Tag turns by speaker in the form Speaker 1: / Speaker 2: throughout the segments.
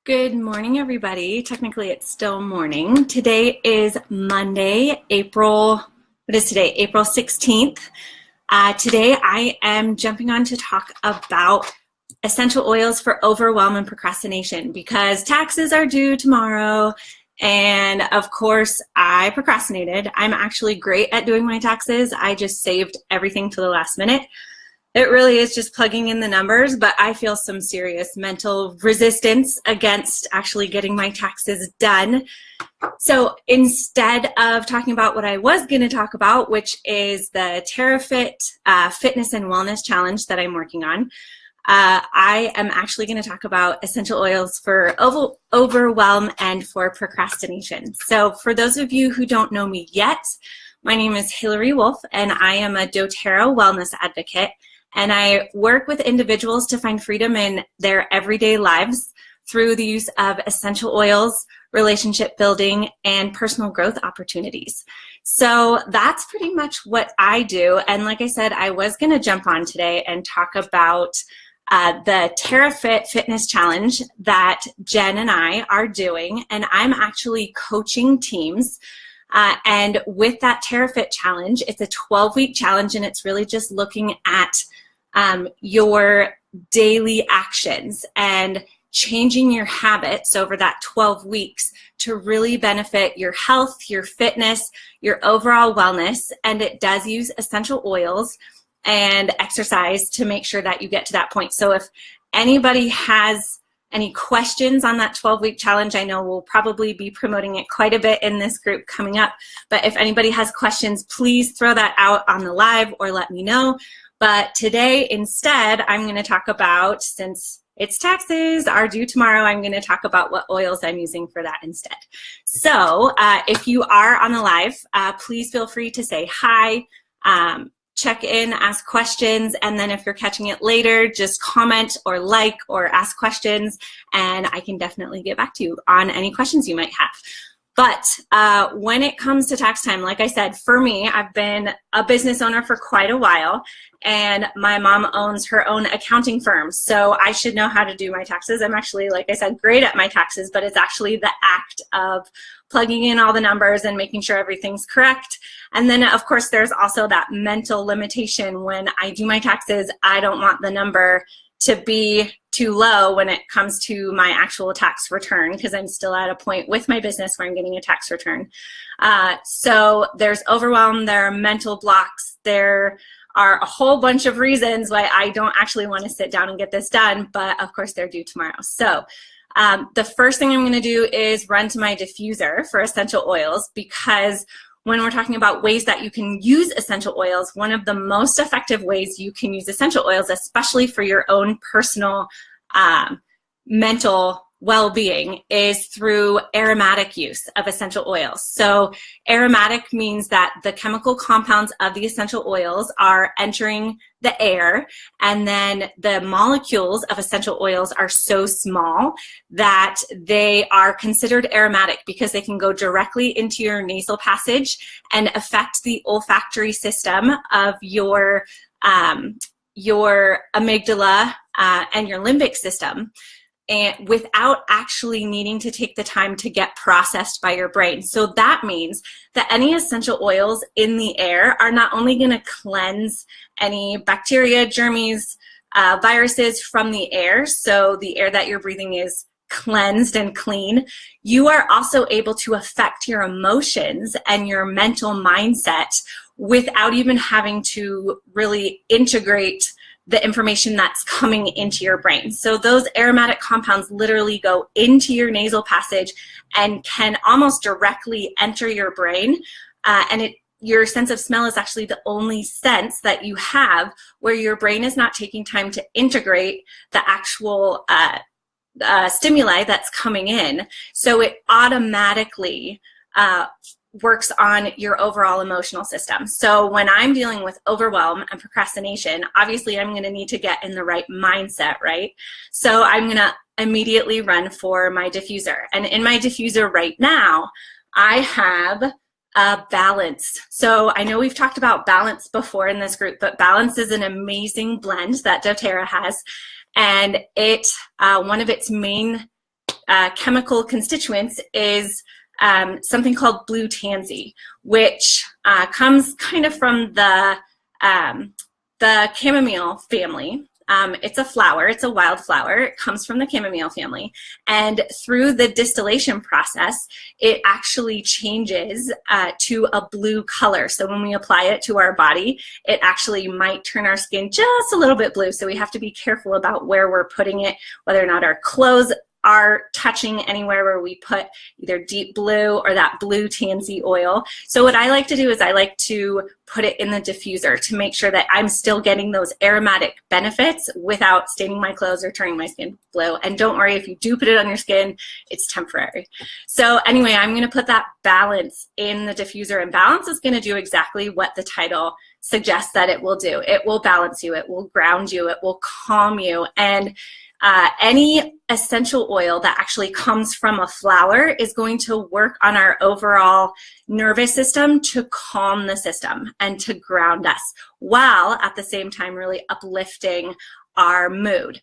Speaker 1: Good morning, everybody. Technically, it's still morning. Today is Monday, April 16th. Today, I am jumping on to talk about essential oils for overwhelm and procrastination because taxes are due tomorrow. And of course, I procrastinated. I'm actually great at doing my taxes. I just saved everything to the last minute. It really is just plugging in the numbers, but I feel some serious mental resistance against actually getting my taxes done. So instead of talking about what I was going to talk about, which is the doTERRA Fitness and Wellness Challenge that I'm working on, I am actually going to talk about essential oils for overwhelm and for procrastination. So for those of you who don't know me yet, my name is Hillary Wolf, and I am a doTERRA wellness advocate. And I work with individuals to find freedom in their everyday lives through the use of essential oils, relationship building, and personal growth opportunities. So that's pretty much what I do. And like I said, I was going to jump on today and talk about the doTERRA Fitness Challenge that Jen and I are doing. And I'm actually coaching teams. And with that doTERRA Challenge, it's a 12-week challenge, and it's really just looking at your daily actions and changing your habits over that 12 weeks to really benefit your health, your fitness, your overall wellness. And it does use essential oils and exercise to make sure that you get to that point. So if anybody has any questions on that 12-week challenge, I know we'll probably be promoting it quite a bit in this group coming up. But if anybody has questions, please throw that out on the live or let me know. But today, instead, I'm going to talk about, since it's taxes are due tomorrow, I'm going to talk about what oils I'm using for that instead. So if you are on the live, please feel free to say hi, check in, ask questions, and then if you're catching it later, just comment or like or ask questions, and I can definitely get back to you on any questions you might have. But when it comes to tax time, like I said, for me, I've been a business owner for quite a while, and my mom owns her own accounting firm, so I should know how to do my taxes. I'm actually, like I said, great at my taxes, but it's actually the act of plugging in all the numbers and making sure everything's correct. And then, of course, there's also that mental limitation. When I do my taxes, I don't want the number to be too low when it comes to my actual tax return, because I'm still at a point with my business where I'm getting a tax return. So there's overwhelm, there are mental blocks, there are a whole bunch of reasons why I don't actually want to sit down and get this done, but of course they're due tomorrow. So the first thing I'm going to do is run to my diffuser for essential oils, because when we're talking about ways that you can use essential oils, one of the most effective ways you can use essential oils, especially for your own personal mental well-being, is through aromatic use of essential oils. So aromatic means that the chemical compounds of the essential oils are entering the air, and then the molecules of essential oils are so small that they are considered aromatic because they can go directly into your nasal passage and affect the olfactory system of your amygdala and your limbic system, and without actually needing to take the time to get processed by your brain. So that means that any essential oils in the air are not only going to cleanse any bacteria, germs, viruses from the air, so the air that you're breathing is cleansed and clean, you are also able to affect your emotions and your mental mindset without even having to really integrate the information that's coming into your brain. So those aromatic compounds literally go into your nasal passage and can almost directly enter your brain. Your sense of smell is actually the only sense that you have where your brain is not taking time to integrate the actual stimuli that's coming in. So it automatically works on your overall emotional system. So when I'm dealing with overwhelm and procrastination, obviously I'm going to need to get in the right mindset, right? So I'm going to immediately run for my diffuser. And in my diffuser right now, I have Balance. So I know we've talked about Balance before in this group, but Balance is an amazing blend that doTERRA has. And one of its main chemical constituents is something called blue tansy, which comes kind of from the chamomile family. It's a flower, it's a wildflower. It comes from the chamomile family. And through the distillation process, it actually changes to a blue color. So when we apply it to our body, it actually might turn our skin just a little bit blue. So we have to be careful about where we're putting it, whether or not our clothes are touching anywhere where we put either deep blue or that blue tansy oil. So what I like to do is I like to put it in the diffuser to make sure that I'm still getting those aromatic benefits without staining my clothes or turning my skin blue. And don't worry, if you do put it on your skin, it's temporary. So anyway, I'm going to put that balance in the diffuser, and balance is going to do exactly what the title suggests that it will do. It will balance you, it will ground you, it will calm you, and any essential oil that actually comes from a flower is going to work on our overall nervous system to calm the system and to ground us, while at the same time really uplifting our mood.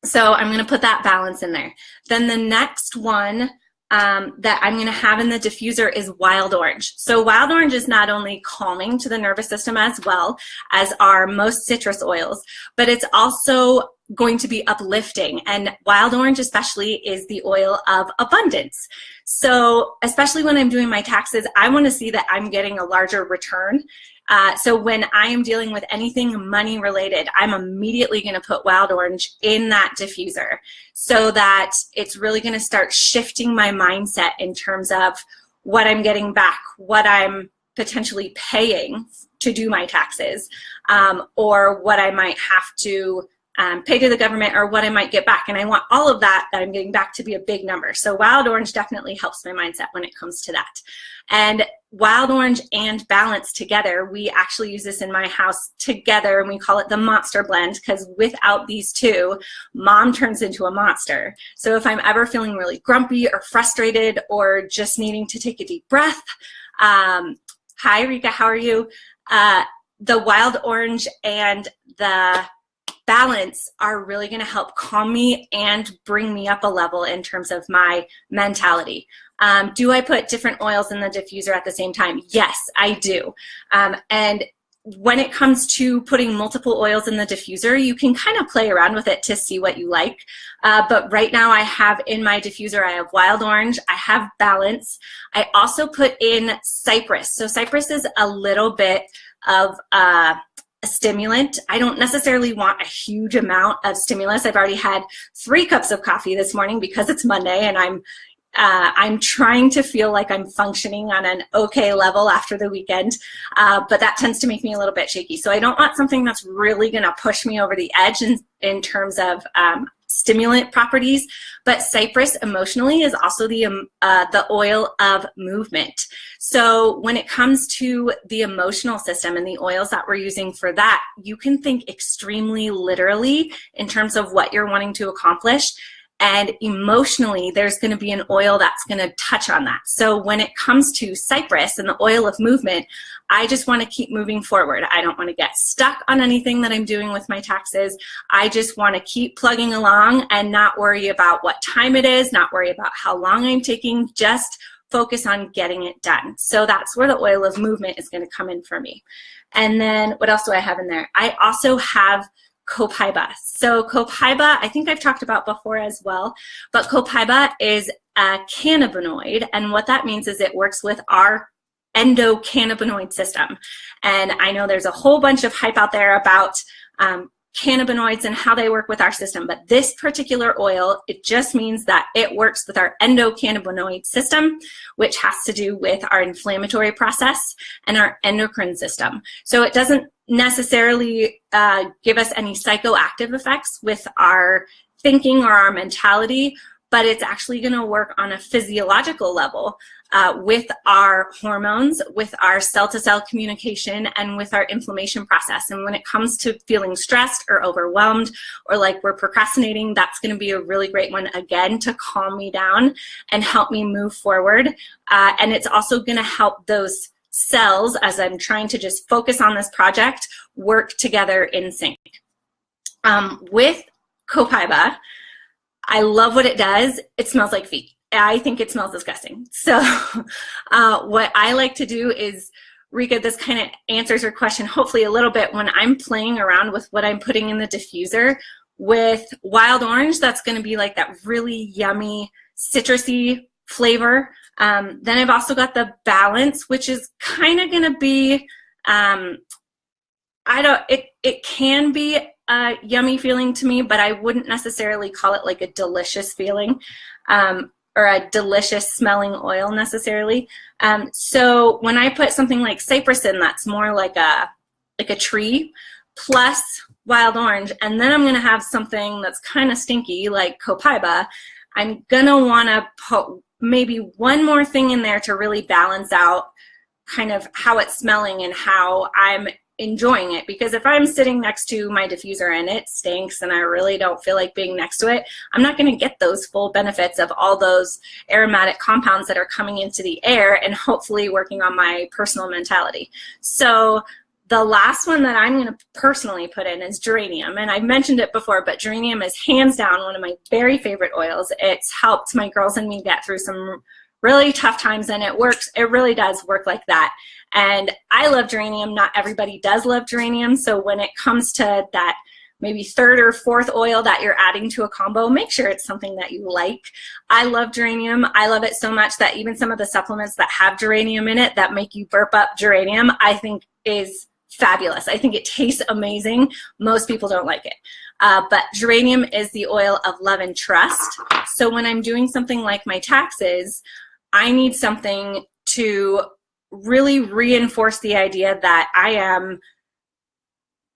Speaker 1: So I'm going to put that balance in there. Then the next one that I'm going to have in the diffuser is wild orange. So wild orange is not only calming to the nervous system as well as are most citrus oils, but it's also going to be uplifting. And wild orange especially is the oil of abundance. So especially when I'm doing my taxes, I want to see that I'm getting a larger return. So when I am dealing with anything money related, I'm immediately going to put wild orange in that diffuser so that it's really going to start shifting my mindset in terms of what I'm getting back, what I'm potentially paying to do my taxes, or what I might have to pay to the government, or what I might get back. And I want all of that I'm getting back to be a big number. So wild orange definitely helps my mindset when it comes to that. And wild orange and balance together, we actually use this in my house together, and we call it the monster blend, because without these two, mom turns into a monster. So if I'm ever feeling really grumpy or frustrated or just needing to take a deep breath, hi Rika, how are you? The wild orange and the balance are really going to help calm me and bring me up a level in terms of my mentality. Do I put different oils in the diffuser at the same time? Yes, I do. And when it comes to putting multiple oils in the diffuser, you can kind of play around with it to see what you like. But right now I have in my diffuser, I have wild orange, I have balance. I also put in cypress. So cypress is a little bit of a stimulant. I don't necessarily want a huge amount of stimulus. I've already had 3 cups of coffee this morning because it's Monday, and I'm trying to feel like I'm functioning on an okay level after the weekend, but that tends to make me a little bit shaky. So I don't want something that's really going to push me over the edge in terms of stimulant properties, but cypress emotionally is also the oil of movement. So when it comes to the emotional system and the oils that we're using for that, you can think extremely literally in terms of what you're wanting to accomplish. And emotionally, there's going to be an oil that's going to touch on that. So when it comes to cypress and the oil of movement, I just want to keep moving forward. I don't want to get stuck on anything that I'm doing with my taxes. I just want to keep plugging along and not worry about what time it is, not worry about how long I'm taking, just focus on getting it done. So that's where the oil of movement is going to come in for me. And then what else do I have in there? I also have copaiba. So copaiba, I think I've talked about before as well, but copaiba is a cannabinoid, and what that means is it works with our endocannabinoid system. And I know there's a whole bunch of hype out there about cannabinoids and how they work with our system, but this particular oil, it just means that it works with our endocannabinoid system, which has to do with our inflammatory process and our endocrine system. So it doesn't necessarily give us any psychoactive effects with our thinking or our mentality, but it's actually going to work on a physiological level with our hormones, with our cell-to-cell communication, and with our inflammation process. And when it comes to feeling stressed or overwhelmed or like we're procrastinating, that's going to be a really great one, again, to calm me down and help me move forward. And it's also going to help those cells, as I'm trying to just focus on this project, work together in sync. With copaiba, I love what it does. It smells like feet. I think it smells disgusting. So what I like to do is, Rika, this kind of answers your question hopefully a little bit. When I'm playing around with what I'm putting in the diffuser, with wild orange, that's going to be like that really yummy citrusy flavor. Then I've also got the balance, which is kind of going to be, it can be a yummy feeling to me, but I wouldn't necessarily call it like a delicious feeling, or a delicious smelling oil necessarily. So when I put something like cypress in, that's more like a tree, plus wild orange, and then I'm gonna have something that's kind of stinky like copaiba, I'm gonna wanna put maybe one more thing in there to really balance out kind of how it's smelling and how I'm enjoying it. Because if I'm sitting next to my diffuser and it stinks and I really don't feel like being next to it, I'm not going to get those full benefits of all those aromatic compounds that are coming into the air and hopefully working on my personal mentality. So the last one that I'm going to personally put in is geranium. And I've mentioned it before, but geranium is hands down one of my very favorite oils. It's helped my girls and me get through some really tough times, and it works. It really does work like that. And I love geranium. Not everybody does love geranium. So when it comes to that maybe third or fourth oil that you're adding to a combo, make sure it's something that you like. I love geranium. I love it so much that even some of the supplements that have geranium in it that make you burp up geranium, I think is fabulous. I think it tastes amazing. Most people don't like it. But geranium is the oil of love and trust. So when I'm doing something like my taxes, I need something to really reinforce the idea that I am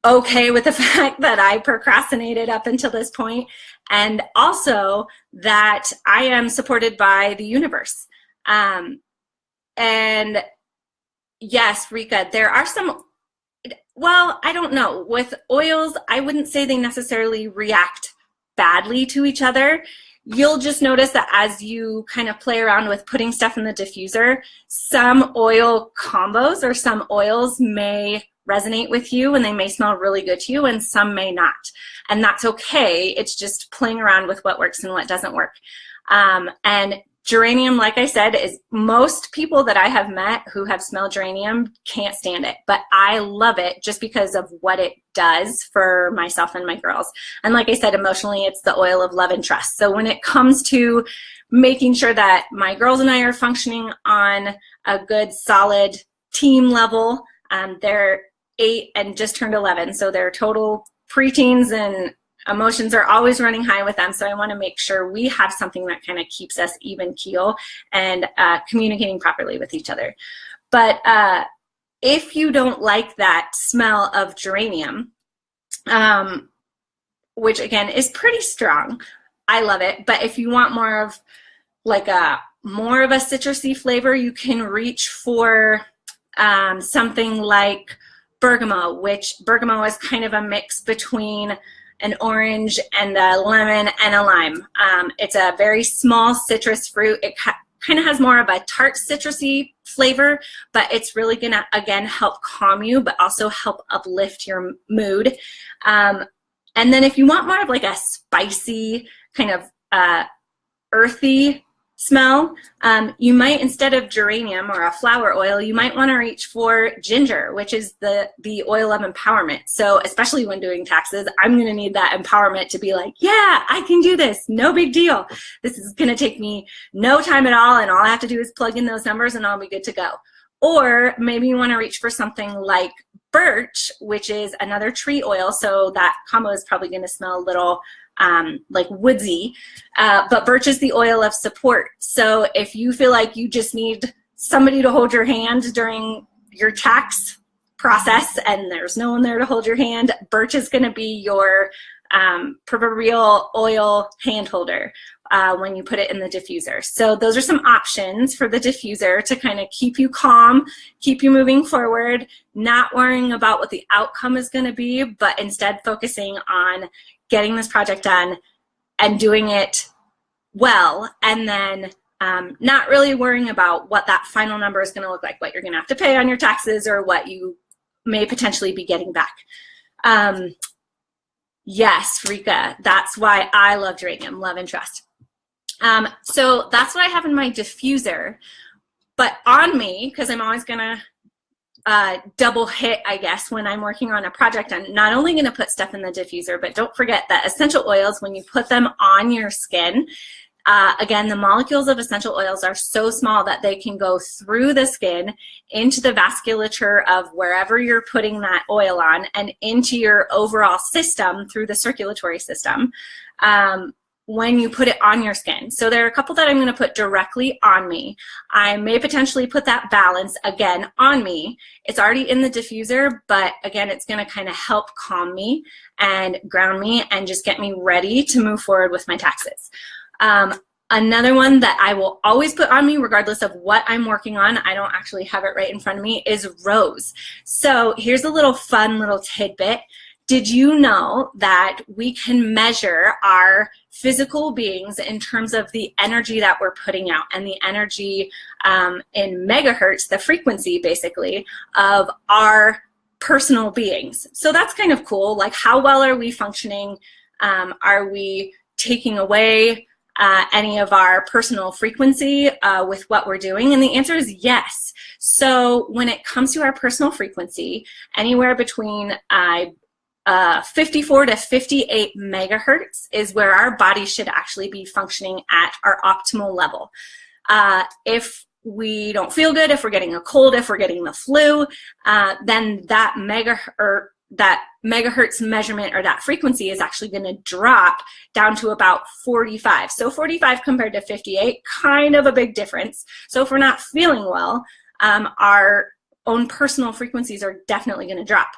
Speaker 1: okay with the fact that I procrastinated up until this point, and also that I am supported by the universe. And yes, Rika, there are some, well, I don't know. With oils, I wouldn't say they necessarily react badly to each other. You'll just notice that as you kind of play around with putting stuff in the diffuser, some oil combos or some oils may resonate with you and they may smell really good to you, and some may not. And that's okay. It's just playing around with what works and what doesn't work. And geranium, like I said, is most people that I have met who have smelled geranium can't stand it, but I love it just because of what it does for myself and my girls. And like I said, emotionally, it's the oil of love and trust. So when it comes to making sure that my girls and I are functioning on a good, solid team level, they're 8 and just turned 11, so they're total preteens and emotions are always running high with them. So I want to make sure we have something that kind of keeps us even keel and communicating properly with each other. But if you don't like that smell of geranium, which again is pretty strong, I love it. But if you want more of like more of a citrusy flavor, you can reach for something like bergamot, which bergamot is kind of a mix between an orange and a lemon and a lime. It's a very small citrus fruit. It kind of has more of a tart citrusy flavor, but it's really gonna, again, help calm you, but also help uplift your mood. And then if you want more of like a spicy kind of earthy smell, you might, instead of geranium or a flower oil, you might want to reach for ginger, which is the oil of empowerment. So especially when doing taxes, I'm going to need that empowerment to be like, yeah, I can do this. No big deal. This is going to take me no time at all, and all I have to do is plug in those numbers and I'll be good to go. Or maybe you want to reach for something like birch, which is another tree oil. So that combo is probably going to smell a little like woodsy, but birch is the oil of support. So if you feel like you just need somebody to hold your hand during your tax process and there's no one there to hold your hand, birch is going to be your proverbial oil hand holder when you put it in the diffuser. So those are some options for the diffuser to kind of keep you calm, keep you moving forward, not worrying about what the outcome is going to be, but instead focusing on getting this project done and doing it well, and then not really worrying about what that final number is going to look like, what you're going to have to pay on your taxes or what you may potentially be getting back. Yes, Rika, that's why I love geranium, love and trust. So that's what I have in my diffuser. But on me, because I'm always gonna double hit, I guess, when I'm working on a project, I'm not only gonna put stuff in the diffuser, but don't forget that essential oils, when you put them on your skin, again, the molecules of essential oils are so small that they can go through the skin into the vasculature of wherever you're putting that oil on and into your overall system through the circulatory system when you put it on your skin. So there are a couple that I'm going to put directly on me. I may potentially put that balance again on me. It's already in the diffuser, but again, it's going to kind of help calm me and ground me and just get me ready to move forward with my taxes. Another one that I will always put on me regardless of what I'm working on, I don't actually have it right in front of me, is rose. So here's a little fun little tidbit. Did you know that we can measure our physical beings in terms of the energy that we're putting out, and the energy in megahertz, the frequency basically of our personal beings? So that's kind of cool. Like, how well are we functioning? Are we taking away any of our personal frequency with what we're doing? And the answer is yes. So when it comes to our personal frequency, anywhere between 54 to 58 megahertz is where our body should actually be functioning at our optimal level. If we don't feel good, if we're getting a cold, if we're getting the flu, then that megahertz measurement or that frequency is actually going to drop down to about 45. So 45 compared to 58, kind of a big difference. So if we're not feeling well, our own personal frequencies are definitely going to drop.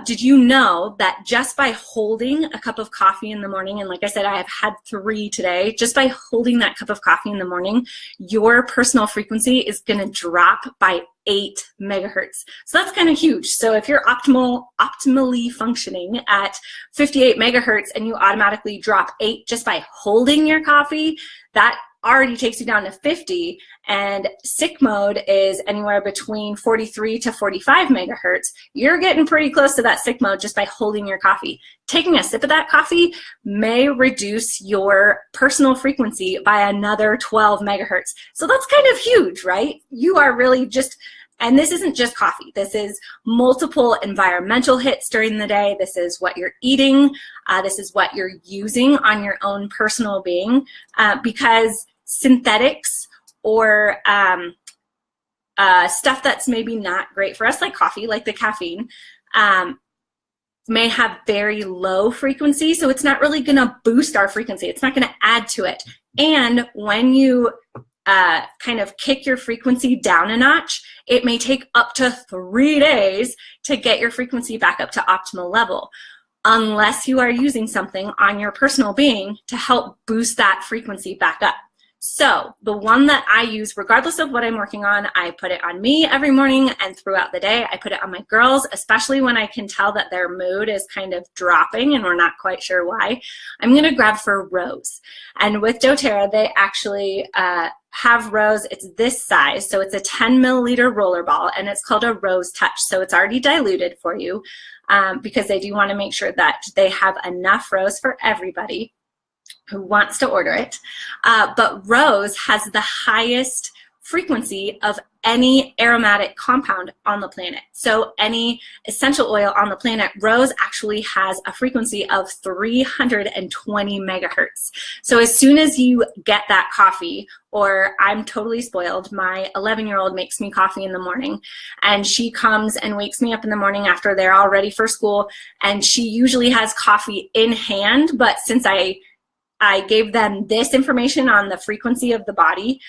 Speaker 1: Did you know that just by holding a cup of coffee in the morning, and like I said, I have had 3 today, just by holding that cup of coffee in the morning, your personal frequency is going to drop by 8 megahertz. So that's kind of huge. So if you're optimally functioning at 58 megahertz and you automatically drop 8 just by holding your coffee, that already takes you down to 50, and sick mode is anywhere between 43 to 45 megahertz. You're getting pretty close to that sick mode just by holding your coffee. Taking a sip of that coffee may reduce your personal frequency by another 12 megahertz. So that's kind of huge, right? You are really just, and this isn't just coffee. This is multiple environmental hits during the day. This is what you're eating. This is what you're using on your own personal being, because synthetics or stuff that's maybe not great for us, like coffee, like the caffeine, may have very low frequency. So it's not really going to boost our frequency. It's not going to add to it. And when you kind of kick your frequency down a notch, it may take up to 3 days to get your frequency back up to optimal level, unless you are using something on your personal being to help boost that frequency back up. So the one that I use, regardless of what I'm working on, I put it on me every morning and throughout the day. I put it on my girls, especially when I can tell that their mood is kind of dropping and we're not quite sure why. I'm going to grab for rose. And with doTERRA, they actually have rose. It's this size. So it's a 10 milliliter roller ball, and it's called a Rose Touch. So it's already diluted for you because they do want to make sure that they have enough rose for everybody who wants to order it. But rose has the highest frequency of any aromatic compound on the planet. So any essential oil on the planet, rose actually has a frequency of 320 megahertz. So as soon as you get that coffee, or I'm totally spoiled, my 11-year-old makes me coffee in the morning, and she comes and wakes me up in the morning after they're all ready for school, and she usually has coffee in hand, but since I gave them this information on the frequency of the body,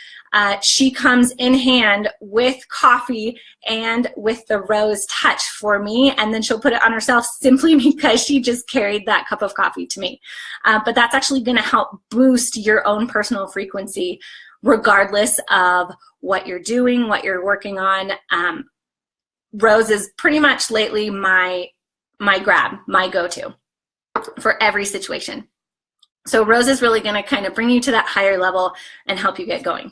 Speaker 1: she comes in hand with coffee and with the Rose Touch for me, and then she'll put it on herself simply because she just carried that cup of coffee to me. But that's actually going to help boost your own personal frequency regardless of what you're doing, what you're working on. Rose is pretty much lately my grab, my go-to for every situation. So rose is really going to kind of bring you to that higher level and help you get going.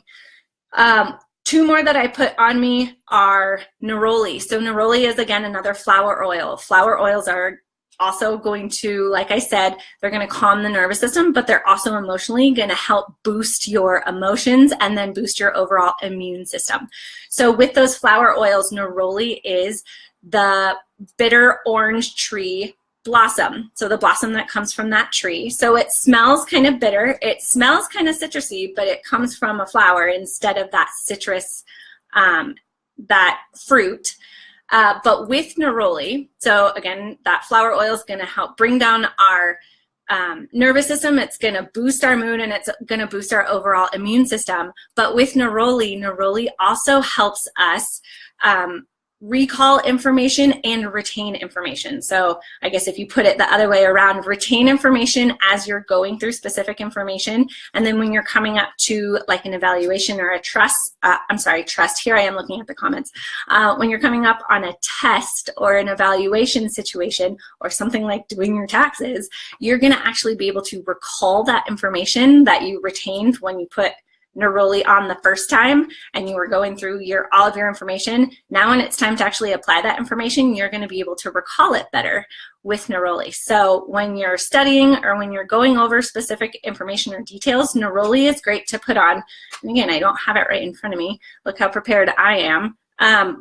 Speaker 1: 2 more that I put on me are neroli. So neroli is, again, another flower oil. Flower oils are also going to, like I said, they're going to calm the nervous system, but they're also emotionally going to help boost your emotions and then boost your overall immune system. So with those flower oils, neroli is the bitter orange tree blossom. So the blossom that comes from that tree. So it smells kind of bitter. It smells kind of citrusy, but it comes from a flower instead of that citrus, that fruit. But with neroli, so again, that flower oil is going to help bring down our nervous system. It's going to boost our mood, and it's going to boost our overall immune system. But with neroli also helps us recall information and retain information. So I guess if you put it the other way around, retain information as you're going through specific information. And then when you're coming up to like an evaluation or a trust, here I am looking at the comments. When you're coming up on a test or an evaluation situation or something like doing your taxes, you're going to actually be able to recall that information that you retained when you put neroli on the first time and you were going through all of your information. Now when it's time to actually apply that information, you're going to be able to recall it better with neroli. So when you're studying or when you're going over specific information or details, neroli is great to put on. And again, I don't have it right in front of me. Look how prepared I am.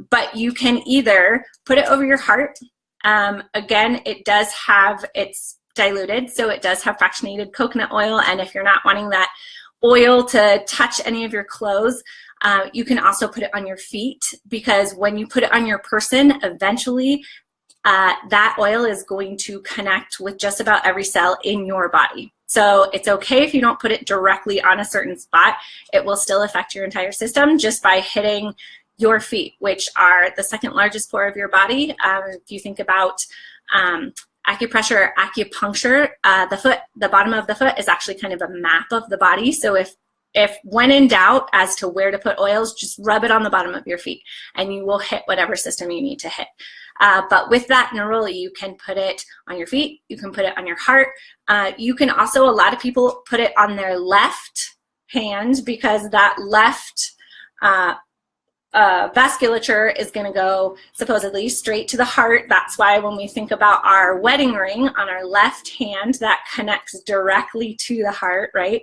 Speaker 1: But you can either put it over your heart. Again, it's diluted, so it does have fractionated coconut oil. And if you're not wanting that oil to touch any of your clothes, you can also put it on your feet, because when you put it on your person, eventually that oil is going to connect with just about every cell in your body. So it's okay if you don't put it directly on a certain spot. It will still affect your entire system just by hitting your feet, which are the second largest pore of your body. If you think about acupressure or acupuncture, the bottom of the foot is actually kind of a map of the body. So if when in doubt as to where to put oils, just rub it on the bottom of your feet and you will hit whatever system you need to hit. But with that neroli, you can put it on your feet, you can put it on your heart. You can also, a lot of people put it on their left hand, because that left vasculature is going to go supposedly straight to the heart. That's why when we think about our wedding ring on our left hand, that connects directly to the heart, right?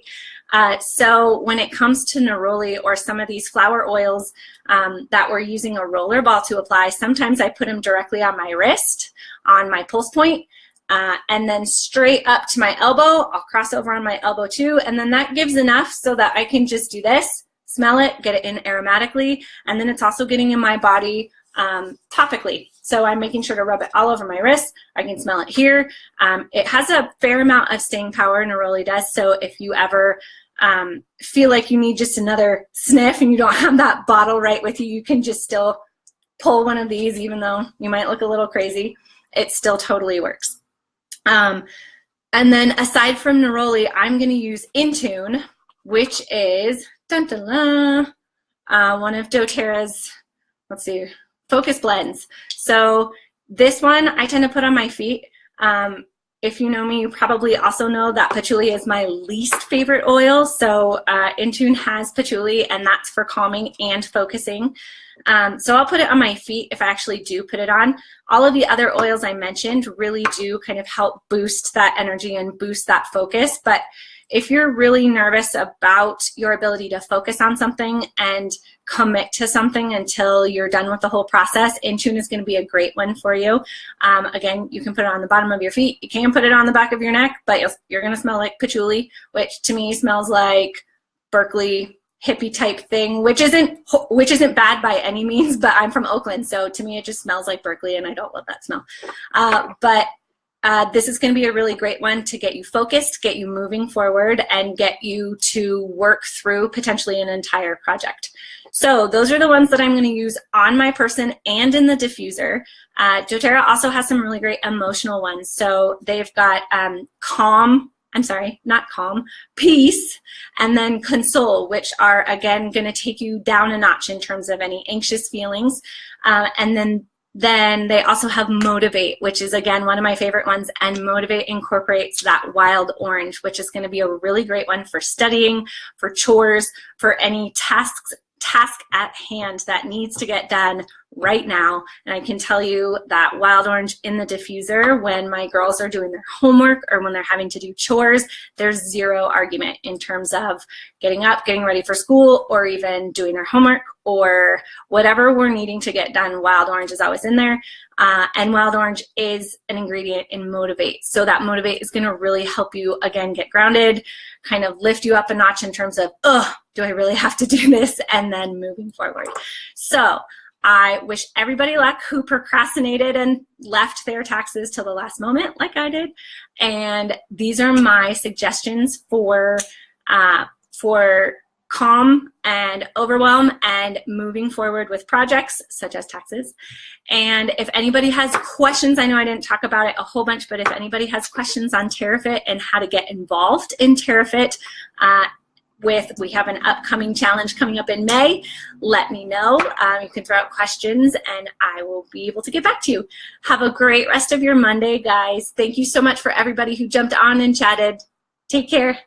Speaker 1: So when it comes to neroli or some of these flower oils that we're using a roller ball to apply, sometimes I put them directly on my wrist, on my pulse point, and then straight up to my elbow. I'll cross over on my elbow too, and then that gives enough so that I can just do this, smell it, get it in aromatically, and then it's also getting in my body topically. So I'm making sure to rub it all over my wrist. I can smell it here. It has a fair amount of staying power, neroli does. So if you ever feel like you need just another sniff and you don't have that bottle right with you, you can just still pull one of these, even though you might look a little crazy. It still totally works. And then aside from neroli, I'm going to use Intune, which is one of doTERRA's, let's see, focus blends. So this one I tend to put on my feet. If you know me, you probably also know that patchouli is my least favorite oil. So Intune has patchouli, and that's for calming and focusing. So I'll put it on my feet if I actually do put it on. All of the other oils I mentioned really do kind of help boost that energy and boost that focus. But if you're really nervous about your ability to focus on something and commit to something until you're done with the whole process, Intune is going to be a great one for you. Again, you can put it on the bottom of your feet. You can put it on the back of your neck, but you're going to smell like patchouli, which to me smells like Berkeley hippie type thing, which isn't bad by any means, but I'm from Oakland, so to me it just smells like Berkeley, and I don't love that smell. This is going to be a really great one to get you focused, get you moving forward, and get you to work through potentially an entire project. So those are the ones that I'm going to use on my person and in the diffuser. doTERRA also has some really great emotional ones. So they've got peace, and then console, which are, again, going to take you down a notch in terms of any anxious feelings. And then they also have motivate, which is, again, one of my favorite ones, and motivate incorporates that wild orange, which is going to be a really great one for studying, for chores, for any tasks task at hand that needs to get done right now. And I can tell you that wild orange in the diffuser, when my girls are doing their homework or when they're having to do chores, there's zero argument in terms of getting up, getting ready for school, or even doing their homework or whatever we're needing to get done. Wild orange is always in there. And wild orange is an ingredient in Motivate. So that Motivate is going to really help you, again, get grounded, kind of lift you up a notch in terms of, do I really have to do this? And then moving forward. So I wish everybody luck who procrastinated and left their taxes till the last moment like I did. And these are my suggestions for calm and overwhelm and moving forward with projects such as taxes. And if anybody has questions, I know I didn't talk about it a whole bunch, but if anybody has questions on TerraFit and how to get involved in TerraFit, we have an upcoming challenge coming up in May, let me know. You can throw out questions and I will be able to get back to you. Have a great rest of your Monday, guys. Thank you so much for everybody who jumped on and chatted. Take care.